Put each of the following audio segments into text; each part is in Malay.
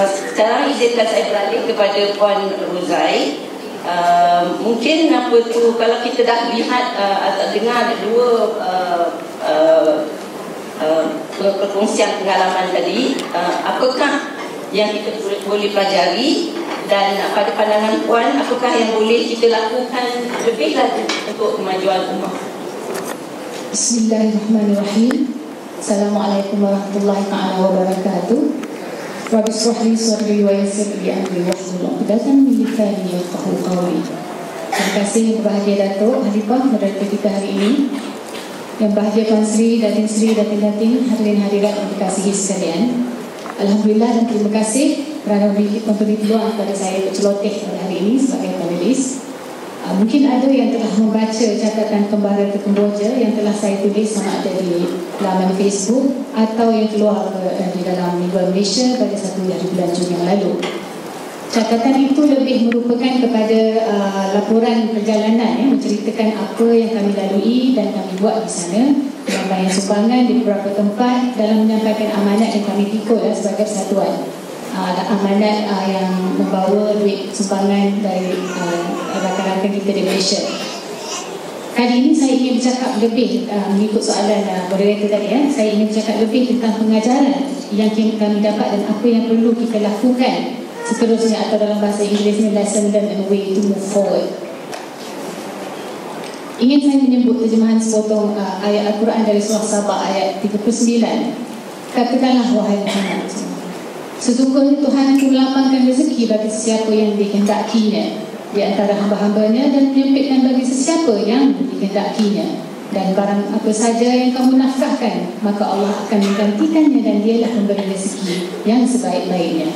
Sekarang izinkan saya beralih kepada Puan Rozai. Mungkin apa tu, kalau kita dah lihat atau dengar dua perkongsian pengalaman tadi, apakah yang kita boleh pelajari, dan pada pandangan Puan, apakah yang boleh kita lakukan lebih lagi untuk kemajuan ummah? Bismillahirrahmanirrahim. Assalamualaikum warahmatullahi wabarakatuh. Rabbi shrah li sadri wa yassir li amri wahlul 'uqdatam min lisani yafqahu qawli. Terima kasih yang berbahagia Datuk Khalifah moderator kita hari ini, yang berbahagia Puan Sri, Datin Sri, Datin-Datin, hadirin hadirat yang dikasihi sekalian. Alhamdulillah dan terima kasih kerana memberi peluang kepada saya untuk celoteh pada hari ini sebagai panelis. Mungkin ada yang telah membaca catatan kembara ke Kemboja yang telah saya tulis sama ada di laman Facebook atau yang keluar di dalam Mingguan Malaysia pada 1 hari bulan Jun yang lalu. Catatan itu lebih merupakan kepada laporan perjalanan, menceritakan apa yang kami lalui dan kami buat di sana, penyampaian sumbangan di beberapa tempat dalam menyampaikan amanat yang kami pikul sebagai persatuan. Amanat yang membawa duit sumbangan dari rakan-rakan kita di Malaysia. Kali ini saya ingin bercakap lebih mengikut soalan moderator tadi, saya ingin bercakap lebih tentang pengajaran yang kami dapat dan apa yang perlu kita lakukan seterusnya, atau dalam bahasa Inggerisnya lesson learned and way to move forward. Ingin saya menyebut terjemahan sepotong ayat Al-Quran dari surah Sabah ayat 39. Katakanlah wahai Muhammad, sesungguhnya Tuhan akan melapangkan rezeki bagi sesiapa yang dikehendakinya di antara hamba-hambanya, dan menyempitkan bagi sesiapa yang dikehendakinya. Dan barang apa saja yang kamu nafkahkan, maka Allah akan menggantikannya, dan dialah pemberi rezeki yang sebaik-baiknya.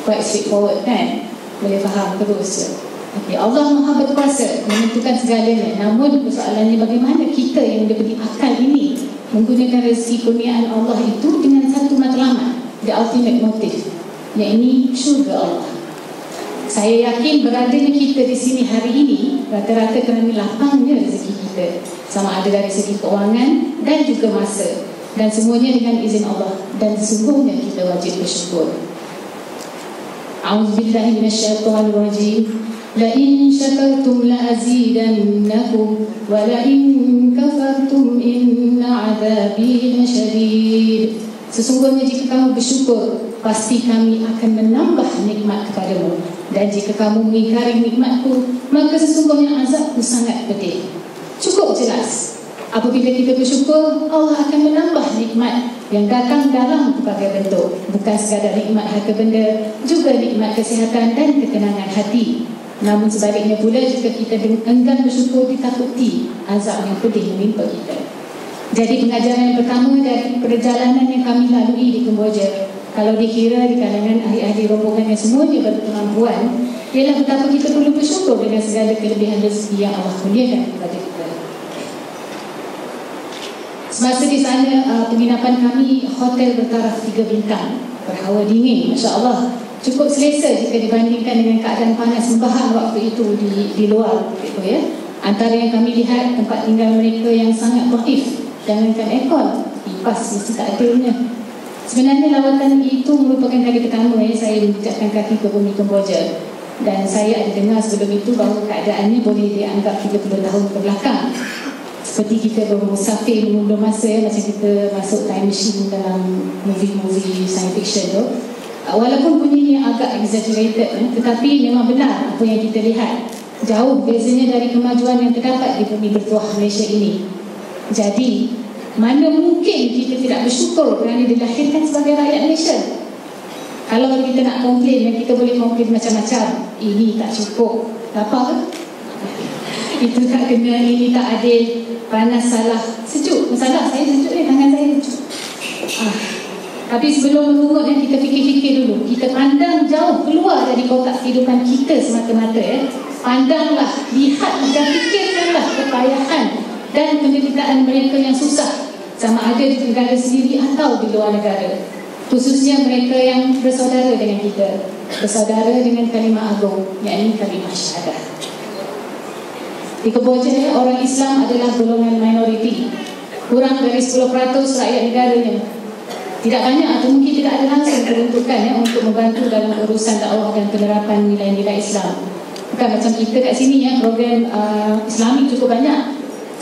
Quite straightforward kan? Boleh faham terus. Okay. Allah Maha berkuasa menentukan segalanya. Namun persoalannya bagaimana kita yang diberi akal ini menggunakan rezeki kurniaan Allah itu dengan satu matlamat, the ultimate motive, iaitu syurga Allah. Saya yakin beradanya kita di sini hari ini rata-rata kerana lapangnya rezeki kita, sama ada dari segi keuangan dan juga masa, dan semuanya dengan izin Allah, dan sesungguhnya kita wajib bersyukur. A'udzubillahi minasyaitonirrajim. La in syakartum la azidannakum wa la in kafartum inna 'adzabi lasyadid. Sesungguhnya jika kamu bersyukur, pasti kami akan menambah nikmat kepadamu, dan jika kamu mengingkari nikmatku, maka sesungguhnya azabku sangat pedih. Cukup jelas. Apabila kita bersyukur, Allah akan menambah nikmat yang datang dalam berbagai bentuk, bukan sekadar nikmat harta benda, juga nikmat kesihatan dan ketenangan hati. Namun sebaliknya pula, jika kita enggan bersyukur, ditakuti azab yang pedih menimpa kita. Jadi pengajaran yang pertama dari perjalanan yang kami lalui di Kemboja, kalau dikira di kalangan ahli-ahli rombongan yang semuanya berkemampuan, ialah betapa kita perlu bersyukur dengan segala kelebihan rezeki yang Allah kurniakan kepada kita. Semasa di sana, penginapan kami hotel bertaraf 3 bintang, berhawa dingin, Masya Allah, cukup selesa jika dibandingkan dengan keadaan panas sembahan waktu itu di luar gitu, ya. Antara yang kami lihat, tempat tinggal mereka yang sangat dhaif, jangankan aircon, kipas mesti tak adanya. Sebenarnya lawatan itu merupakan kali pertama saya menjejakkan kaki ke bumi Kemboja, dan saya ada dengar sebelum itu bahawa keadaannya boleh dianggap 30 tahun ke belakang, seperti kita bermusafir mengundur masa, macam kita masuk time machine dalam movie-movie science fiction tu. Walaupun bunyinya agak exaggerated, tetapi memang benar apa yang kita lihat. Jauh bezanya dari kemajuan yang terdapat di bumi bertuah Malaysia ini. Jadi, mana mungkin kita tidak bersyukur kerana dilahirkan sebagai rakyat Malaysia? Kalau kita nak komplain, kita boleh komplain macam-macam. Ini tak cukup, apa? Itu tak kena, ini tak adil, panas salah, sejuk. Masalah saya sejuk ni, tangan saya sejuk. Tapi sebelum merungut, kita fikir-fikir dulu. Kita pandang jauh keluar dari kotak kehidupan kita semata-mata. Pandanglah, lihat dan fikirkanlah kepayahan dan penderitaan mereka yang susah, sama ada di negara sendiri atau di luar negara. Khususnya mereka yang bersaudara dengan kita, bersaudara dengan kalimah agung, yakni kalimah syahadah. Di Kemboja, orang Islam adalah golongan minoriti, kurang dari 10% rakyat negaranya. Tidak banyak atau mungkin tidak ada langsung peruntukan untuk untuk membantu dalam urusan dakwah dan penerapan nilai-nilai Islam. Bukan macam kita kat sini ya, program Islami cukup banyak,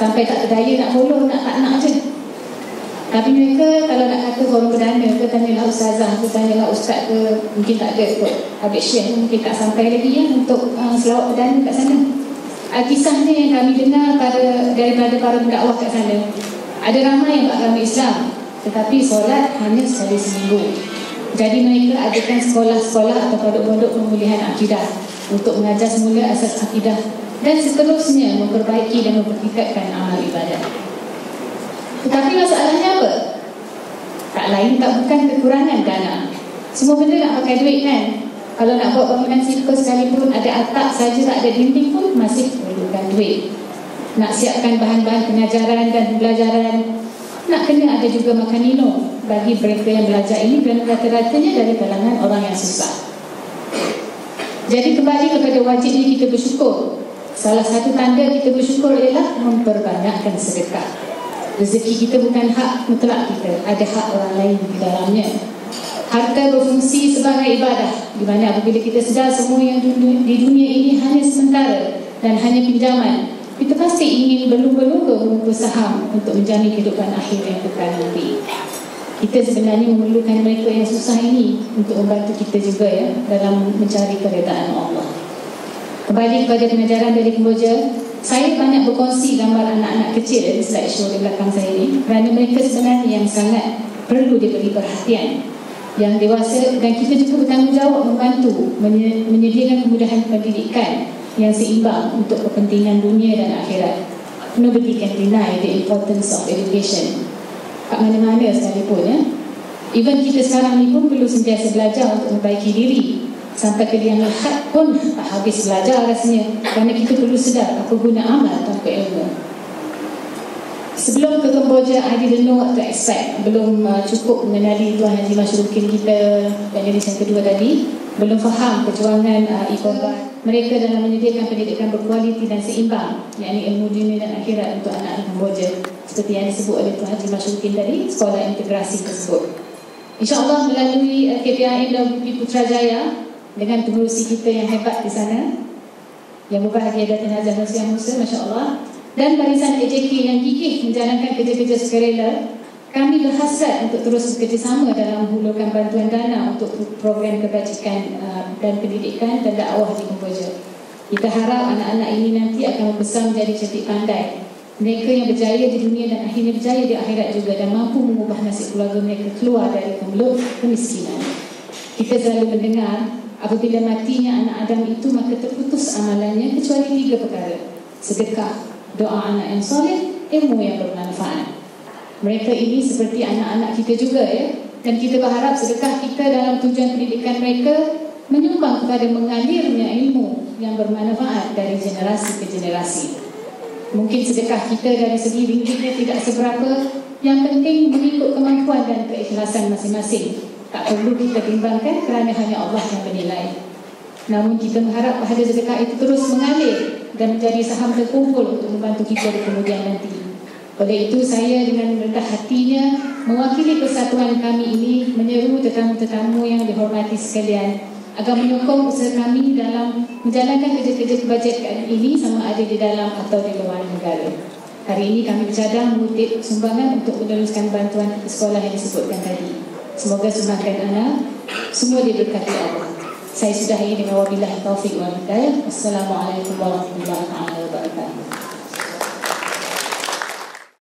sampai tak berdaya nak follow, tak nak je. Tapi mereka kalau nak kata forum perdana ke, tanyalah ustazah ke, tanyalah ustaz ke, mungkin tak ada kot. Habis Syekh mungkin tak sampai lagi ya untuk selawat perdana kat sana. Kisahnya yang kami dengar daripada para pendakwah kat sana, ada ramai yang beragama Islam, tetapi solat hanya sekali seminggu. Jadi mereka adakan sekolah-sekolah atau pondok-pondok pemulihan akidah untuk mengajar semula asas akidah dan seterusnya memperbaiki dan mempertingkatkan amal ibadah. Tetapi masalahnya apa? Tak lain tak bukan kekurangan dana. Semua benda nak pakai duit kan. Kalau nak buat bangunan sirkus sekalipun ada atap saja, tak ada dinding pun masih perlukan duit. Nak siapkan bahan-bahan pengajaran dan pembelajaran, nak kena ada juga makan minum bagi mereka yang belajar ini, dan rata-ratanya dari kalangan orang yang susah. Jadi kembali kepada wajibnya kita bersyukur. Salah satu tanda kita bersyukur ialah memperbanyakkan sedekah. Rezeki kita bukan hak mutlak kita, ada hak orang lain di dalamnya. Harta berfungsi sebagai ibadah, di mana apabila kita sedar semua yang di dunia ini hanya sementara dan hanya pinjaman, kita pasti ingin berlumba-lumba mengumpul saham untuk menjamin kehidupan akhir yang kekal nanti. Kita sebenarnya memerlukan mereka yang susah ini untuk membantu kita juga ya dalam mencari keredaan Allah. Kembali kepada pengajaran dari Kemboja, saya banyak berkongsi gambar anak-anak kecil di slideshow di belakang saya ini, kerana mereka sebenarnya yang sangat perlu diberi perhatian. Yang dewasa dan kita juga bertanggungjawab membantu menyediakan kemudahan pendidikan yang seimbang untuk kepentingan dunia dan akhirat. Nobody can deny the importance of education. Kat mana-mana sekalipun ya. Even kita sekarang ni pun perlu sentiasa belajar untuk memperbaiki diri. Sampai ke liang lahat pun tak habis belajar rasanya, kerana kita perlu sedar apa guna amal tanpa ilmu. Sebelum ke Kemboja, I didn't know what to expect. Belum cukup mengenali Tuan Haji Mashrukin kita dan jenis yang kedua tadi. Belum faham perjuangan IPOBA mereka dalam menyediakan pendidikan berkualiti dan seimbang, yakni ilmu dunia dan akhirat untuk anak-anak Kemboja, seperti yang disebut oleh Tuan Haji Mashrukin tadi, sekolah integrasi tersebut. InsyaAllah melalui KPIM dan UP Putrajaya, dengan pengurusi kita yang hebat di sana, yang berbahagia Datin Haji Hussein Musa, Masya Allah, dan barisan AJK yang gigih menjalankan kerja-kerja sukarela, kami berhasrat untuk terus bekerjasama dalam menghulurkan bantuan dana untuk program kebajikan dan pendidikan dan dakwah di Kemboja. Kita harap anak-anak ini nanti akan membesar menjadi cerdik pandai, mereka yang berjaya di dunia dan akhirnya berjaya di akhirat juga, dan mampu mengubah nasib keluarga mereka keluar dari kemelut kemiskinan. Kita selalu mendengar, apabila matinya anak Adam itu maka terputus amalannya kecuali 3 perkara: sedekah, doa anak yang soleh, ilmu yang bermanfaat. Mereka ini seperti anak-anak kita juga ya, dan kita berharap sedekah kita dalam tujuan pendidikan mereka menyumbang kepada mengalirnya ilmu yang bermanfaat dari generasi ke generasi. Mungkin sedekah kita dari segi ringgitnya tidak seberapa, yang penting mengikut kemampuan dan keikhlasan masing-masing. Tak perlu kita bimbangkan kerana hanya Allah yang menilai. Namun kita mengharap pahala sedekah itu terus mengalir dan menjadi saham terkumpul untuk membantu kita di kemudian nanti. Oleh itu saya dengan rendah hatinya mewakili persatuan kami ini menyeru tetamu-tetamu yang dihormati sekalian agar menyokong usaha kami dalam menjalankan kerja-kerja kebajikan ini, sama ada di dalam atau di luar negara. Hari ini kami bercadang mengutip sumbangan untuk meneruskan bantuan ke sekolah yang disebutkan tadi. Semoga sumbangan anak semua diberkati Allah. Saya sudahi dengan wabillahi taufiq wal hidayah. Wassalamualaikum warahmatullahi wabarakatuh.